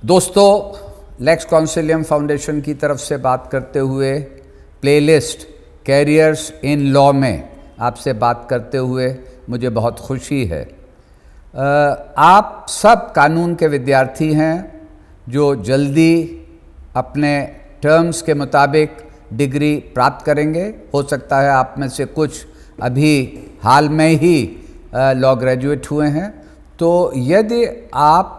दोस्तों, Lex Consilium foundation की तरफ से बात करते हुए प्लेलिस्ट कैरियर्स इन लॉ में आपसे बात करते हुए मुझे बहुत खुशी है। आप सब कानून के विद्यार्थी हैं जो जल्दी अपने टर्म्स के मुताबिक डिग्री प्राप्त करेंगे। हो सकता है आप में से कुछ अभी हाल में ही लॉ ग्रेजुएट हुए हैं। तो यदि आप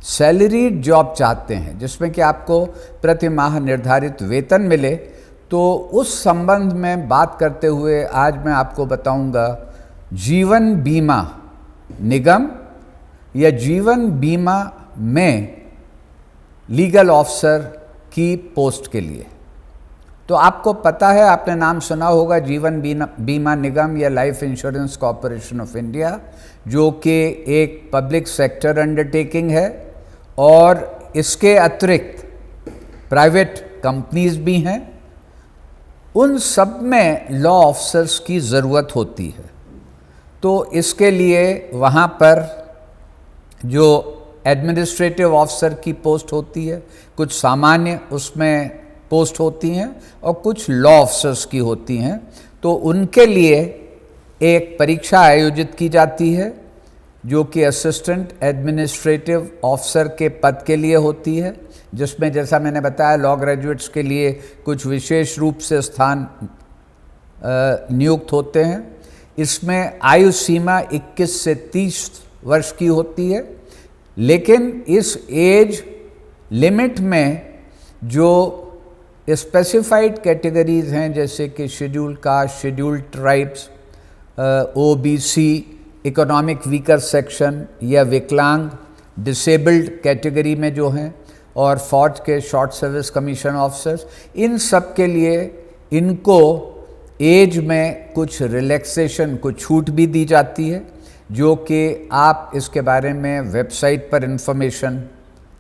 सैलरीड जॉब चाहते हैं जिसमें कि आपको प्रति माह निर्धारित वेतन मिले, तो उस संबंध में बात करते हुए आज मैं आपको बताऊंगा जीवन बीमा निगम या जीवन बीमा में लीगल ऑफिसर की पोस्ट के लिए। तो आपको पता है, आपने नाम सुना होगा जीवन बीमा निगम या life insurance corporation of India, जो कि एक पब्लिक सेक्टर अंडरटेकिंग है और इसके अतिरिक्त प्राइवेट कंपनीज भी हैं। उन सब में लॉ ऑफिसर्स की ज़रूरत होती है। तो इसके लिए वहाँ पर जो एडमिनिस्ट्रेटिव ऑफिसर की पोस्ट होती है, कुछ सामान्य उसमें पोस्ट होती हैं और कुछ लॉ ऑफिसर्स की होती हैं। तो उनके लिए एक परीक्षा आयोजित की जाती है जो कि असिस्टेंट एडमिनिस्ट्रेटिव ऑफिसर के पद के लिए होती है, जिसमें जैसा मैंने बताया लॉ ग्रेजुएट्स के लिए कुछ विशेष रूप से स्थान नियुक्त होते हैं। इसमें आयु सीमा 21 से 30 वर्ष की होती है, लेकिन इस एज लिमिट में जो स्पेसिफाइड कैटेगरीज हैं जैसे कि schedule caste, scheduled tribes, OBC, economic weaker section या विकलांग, डिसेबल्ड कैटेगरी में जो हैं, और फौज के शॉर्ट सर्विस कमीशन ऑफिसर्स, इन सब के लिए इनको एज में कुछ रिलैक्सेशन, कुछ छूट भी दी जाती है, जो कि आप इसके बारे में वेबसाइट पर इंफॉर्मेशन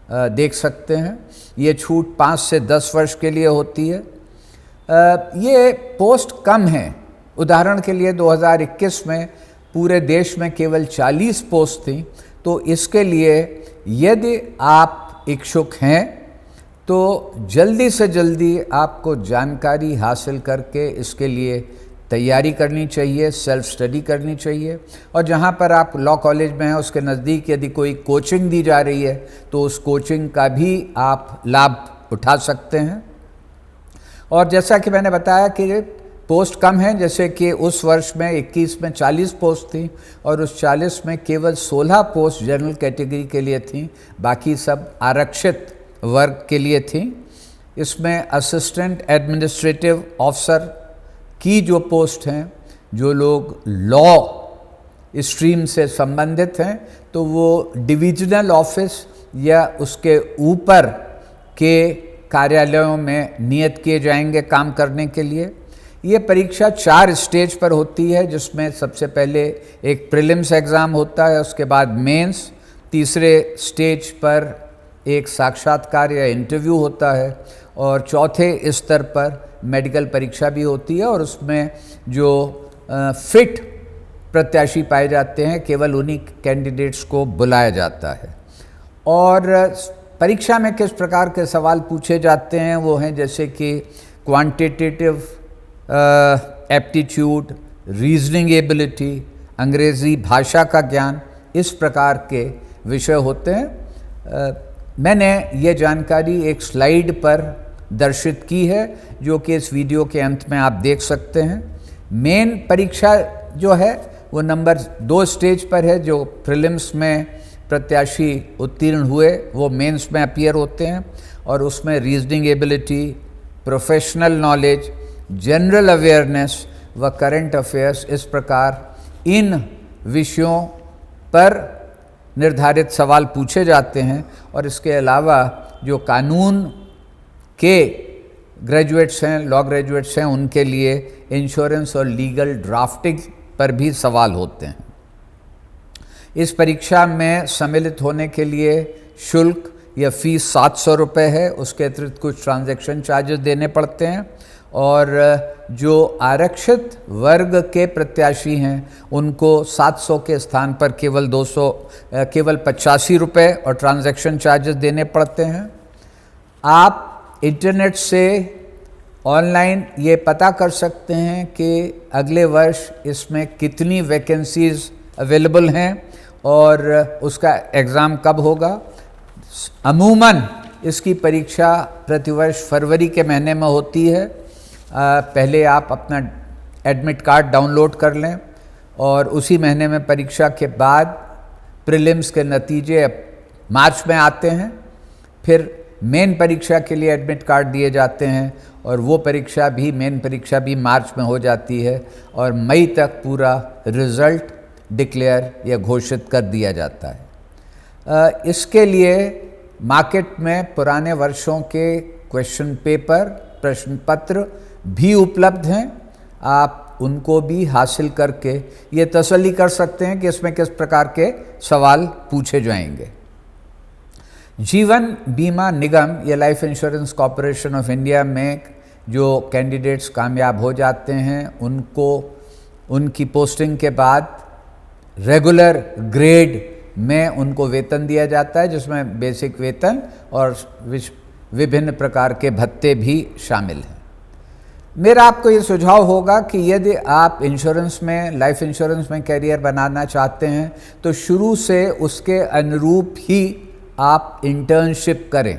देख सकते हैं। ये छूट 5 से 10 वर्ष के लिए होती है। ये पोस्ट कम है। उदाहरण के लिए 2021 में पूरे देश में केवल 40 पोस्ट थी। तो इसके लिए यदि आप इच्छुक हैं तो जल्दी से जल्दी आपको जानकारी हासिल करके इसके लिए तैयारी करनी चाहिए, सेल्फ स्टडी करनी चाहिए। और जहाँ पर आप लॉ कॉलेज में हैं उसके नज़दीक यदि कोई कोचिंग दी जा रही है तो उस कोचिंग का भी आप लाभ उठा सकते हैं। और जैसा कि मैंने बताया कि पोस्ट कम है, जैसे कि उस वर्ष में 21 में 40 पोस्ट थी और उस 40 में केवल 16 पोस्ट जनरल कैटेगरी के लिए थी, बाकी सब आरक्षित वर्ग के लिए थी। इसमें असिस्टेंट एडमिनिस्ट्रेटिव ऑफिसर की जो पोस्ट हैं, जो लोग लॉ स्ट्रीम से संबंधित हैं, तो वो डिविजनल ऑफिस या उसके ऊपर के कार्यालयों में नियत किए जाएंगे काम करने के लिए। ये परीक्षा 4 स्टेज पर होती है, जिसमें सबसे पहले एक प्रीलिम्स एग्ज़ाम होता है, उसके बाद मेंस, तीसरे स्टेज पर एक साक्षात्कार या इंटरव्यू होता है और चौथे स्तर पर मेडिकल परीक्षा भी होती है। और उसमें जो फिट प्रत्याशी पाए जाते हैं, केवल उन्हीं कैंडिडेट्स को बुलाया जाता है। और परीक्षा में किस प्रकार के सवाल पूछे जाते हैं वो हैं जैसे कि क्वांटिटेटिव एप्टीट्यूड, रीजनिंग एबिलिटी, अंग्रेज़ी भाषा का ज्ञान, इस प्रकार के विषय होते हैं। मैंने ये जानकारी एक स्लाइड पर दर्शित की है जो कि इस वीडियो के अंत में आप देख सकते हैं। मेन परीक्षा जो है वो नंबर 2 स्टेज पर है। जो प्रीलिम्स में प्रत्याशी उत्तीर्ण हुए वो मेंस में अपीयर होते हैं और उसमें reasoning ability, professional knowledge, general awareness व करंट अफेयर्स, इस प्रकार इन विषयों पर निर्धारित सवाल पूछे जाते हैं। और इसके अलावा जो कानून के ग्रेजुएट्स हैं, लॉ ग्रेजुएट्स हैं, उनके लिए इंश्योरेंस और लीगल ड्राफ्टिंग पर भी सवाल होते हैं। इस परीक्षा में सम्मिलित होने के लिए शुल्क या फीस 700 रुपये है। उसके अतिरिक्त कुछ ट्रांजैक्शन चार्जेस देने पड़ते हैं और जो आरक्षित वर्ग के प्रत्याशी हैं उनको 700 के स्थान पर केवल 85 रुपये और ट्रांजैक्शन चार्जेस देने पड़ते हैं। आप इंटरनेट से ऑनलाइन ये पता कर सकते हैं कि अगले वर्ष इसमें कितनी वैकेंसीज़ अवेलेबल हैं और उसका एग्ज़ाम कब होगा। अमूमन इसकी परीक्षा प्रतिवर्ष फरवरी के महीने में होती है। पहले आप अपना एडमिट कार्ड डाउनलोड कर लें और उसी महीने में परीक्षा के बाद प्रीलिम्स के नतीजे मार्च में आते हैं। फिर मेन परीक्षा के लिए एडमिट कार्ड दिए जाते हैं और वो मेन परीक्षा भी मार्च में हो जाती है और मई तक पूरा रिज़ल्ट डिक्लेयर या घोषित कर दिया जाता है। इसके लिए मार्केट में पुराने वर्षों के क्वेश्चन पेपर, प्रश्न पत्र भी उपलब्ध हैं। आप उनको भी हासिल करके ये तसल्ली कर सकते हैं कि इसमें किस प्रकार के सवाल पूछे जाएंगे। जीवन बीमा निगम या life insurance corporation of India में जो कैंडिडेट्स कामयाब हो जाते हैं उनको उनकी पोस्टिंग के बाद रेगुलर ग्रेड में उनको वेतन दिया जाता है, जिसमें बेसिक वेतन और विभिन्न प्रकार के भत्ते भी शामिल हैं। मेरा आपको ये सुझाव होगा कि यदि आप इंश्योरेंस में, लाइफ इंश्योरेंस में करियर बनाना चाहते हैं तो शुरू से उसके अनुरूप ही आप इंटर्नशिप करें।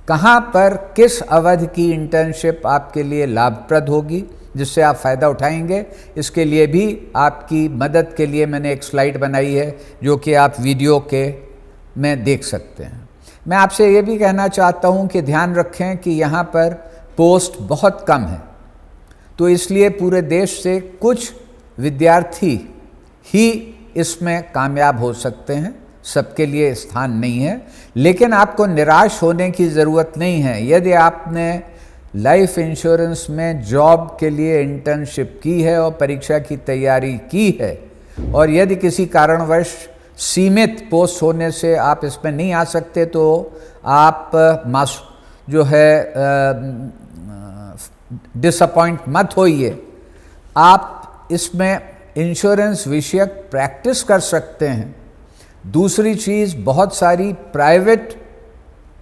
कहाँ पर किस अवधि की इंटर्नशिप आपके लिए लाभप्रद होगी जिससे आप फ़ायदा उठाएंगे, इसके लिए भी आपकी मदद के लिए मैंने एक स्लाइड बनाई है जो कि आप वीडियो के में देख सकते हैं। मैं आपसे ये भी कहना चाहता हूँ कि ध्यान रखें कि यहाँ पर पोस्ट बहुत कम है, तो इसलिए पूरे देश से कुछ विद्यार्थी ही इसमें कामयाब हो सकते हैं, सबके लिए स्थान नहीं है। लेकिन आपको निराश होने की ज़रूरत नहीं है। यदि आपने लाइफ इंश्योरेंस में जॉब के लिए इंटर्नशिप की है और परीक्षा की तैयारी की है और यदि किसी कारणवश सीमित पोस्ट होने से आप इसमें नहीं आ सकते तो आप डिसअपॉइंट मत होइए। आप इसमें इंश्योरेंस विषयक प्रैक्टिस कर सकते हैं। दूसरी चीज़, बहुत सारी प्राइवेट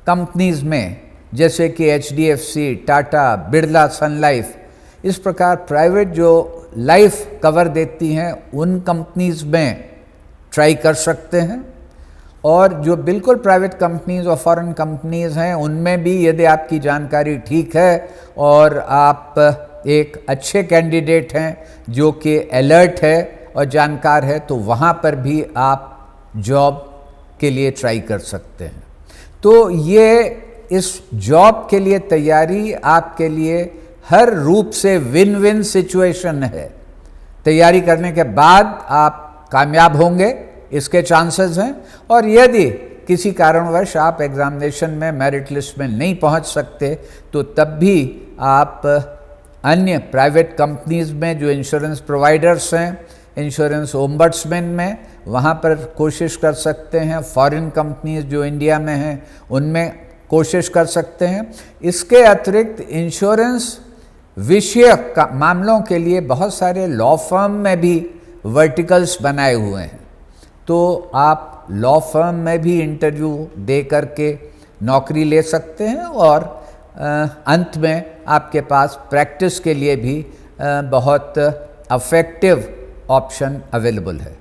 कंपनीज़ में जैसे कि HDFC, टाटा, बिरला सन लाइफ, इस प्रकार प्राइवेट जो लाइफ कवर देती हैं उन कंपनीज़ में ट्राई कर सकते हैं। और जो बिल्कुल प्राइवेट कंपनीज़ और फॉरेन कंपनीज़ हैं उनमें भी यदि आपकी जानकारी ठीक है और आप एक अच्छे कैंडिडेट हैं जो कि अलर्ट है और जानकार है, तो वहाँ पर भी आप जॉब के लिए ट्राई कर सकते हैं। तो ये इस जॉब के लिए तैयारी आपके लिए हर रूप से विन विन सिचुएशन है। तैयारी करने के बाद आप कामयाब होंगे, इसके चांसेस हैं। और यदि किसी कारणवश आप एग्जामिनेशन में मेरिट लिस्ट में नहीं पहुंच सकते तो तब भी आप अन्य प्राइवेट कंपनीज़ में जो इंश्योरेंस प्रोवाइडर्स हैं, इंश्योरेंस ओम्बड्समैन में, वहाँ पर कोशिश कर सकते हैं। फॉरेन कंपनीज़ जो इंडिया में हैं उनमें कोशिश कर सकते हैं। इसके अतिरिक्त इंश्योरेंस विषयक मामलों के लिए बहुत सारे लॉ फर्म में भी वर्टिकल्स बनाए हुए हैं, तो आप लॉ फर्म में भी इंटरव्यू दे करके नौकरी ले सकते हैं और अंत में आपके पास प्रैक्टिस के लिए भी बहुत अफेक्टिव ऑप्शन अवेलेबल है।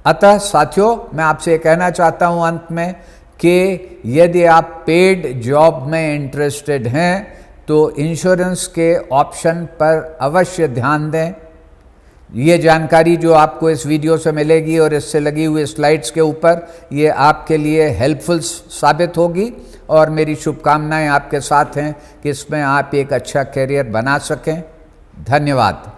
अतः साथियों, मैं आपसे कहना चाहता हूं अंत में कि यदि आप पेड जॉब में इंटरेस्टेड हैं तो इंश्योरेंस के ऑप्शन पर अवश्य ध्यान दें। ये जानकारी जो आपको इस वीडियो से मिलेगी और इससे लगी हुई स्लाइड्स के ऊपर, ये आपके लिए हेल्पफुल साबित होगी और मेरी शुभकामनाएं आपके साथ हैं कि इसमें आप एक अच्छा करियर बना सकें। धन्यवाद।